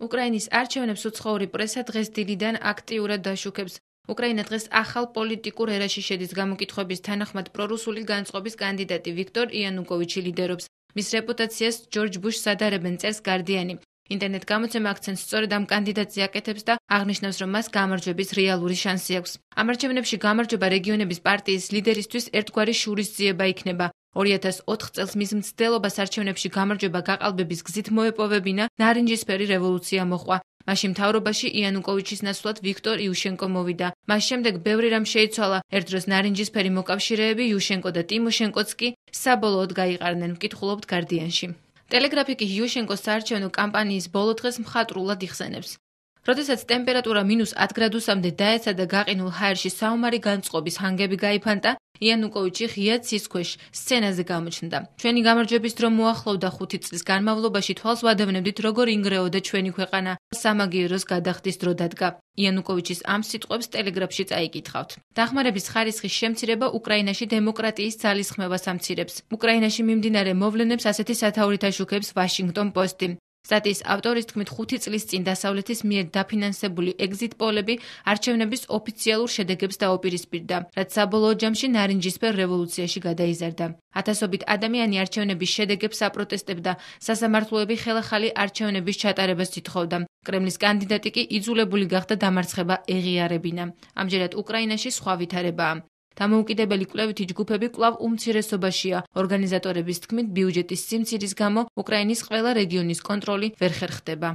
უკრაინის არჩევნებს უცხოური პრესა დღეს დილიდან აქტიურად დაშუქებს. უკრაინა დღეს ახალ პოლიტიკურ ერაში შედის. გამოკითხვების თანახმად პრორუსული განწყობის კანდიდატი ვიქტორ იანუკოვიჩი ლიდერობს. მის რეპუტაციას ჯორჯ ბუშს ადარებენ, წერს გარდიანი. ინტერნეტ გამოცემა აქცენტს სწორედ ამ კანდიდატზე აკეთებს და აღნიშნავს, რომ მას გამარჯვების რეალური შანსი აქვს. ამ არჩევნებში გამარჯვება რეგიონების პარტიის ლიდერისთვის ერთგვარი შურისძიება იქნება. 2004 წელს მის მცდელობას არჩევნებში გამარჯვება გაყალბების გზით მოეპოვებინა, ნარინჯისფერი რევოლუცია მოჰყვა. მაშინ მთავრობაში იანუკოვიჩის ნაცვლად ვიქტორ იუშენკო მოვიდა. მას შემდეგ ბევრი რამ შეიცვალა. ერთ დროს ნარინჯისფერი მოკავშირეები, იუშენკო და ტიმოშენკოც კი საბოლოოდ გაიყარნენ, ვკითხულობთ გარდიანში. ტელეგრაფიკი იუშენკოს საარჩევნო კამპანიის ბოლო დღეს მხატვრულად იხსენებს. როდესაც ტემპერატურა -10 გრადუსამდე დაეცა და გაყინულ ჰაერში საომარი განწყობის ჰანგები გაიფანტა, იანუკოვიჩი ღია ცის ქვეშ სცენაზე გამოჩნდა. ჩვენი გამარჯვების დრო მოახლოვდა 5 წლის განმავლობაში თვალს ვადევნებდით, როგორ ინგრეოდა ჩვენი ქვეყანა. სამაგიეროს გადახდის დრო დადგა. იანუკოვიჩის ამ სიტყვებს ტელეგრაფში წაიკითხავთ. დახმარების ხარისხის შემცირება უკრაინაში დემოკრატიის ძალისხმევას ამცირებს. უკრაინაში მიმდინარე მოვლენებს ასეთი სათაურით აშუქებს ვაშინგტონ პოსტი. სტატიის ავტორის თქმით, 5 წლის წინ დასავლეთის მიერ დაფინანსებული ეგზიტ პოლები არჩევნების ოფიციალურ შედეგებს დაუპირისპირდა, რაც საბოლოო ჯამში ნარინჯისფერ რევოლუციაში გადაიზარდა. ათასობით ადამიანი არჩევნების შედეგებს აპროტესტებდა, სასამართლოები ხელახალი არჩევნების ჩატარებას ითხოვდა. კრემლის კანდიდატი კი იძულებული გახდა დამარცხება ეღიარებინა. ამჯერად უკრაინაში სხვა ვითარებაა. დამოუკიდებელი კვლევითი ჯგუფები კვლავ უმცირესობაშია. ორგანიზატორების თქმით, ბიუჯეტის სიმცირის გამო უკრაინის ყველა რეგიონის კონტროლი ვერ ხერხდება.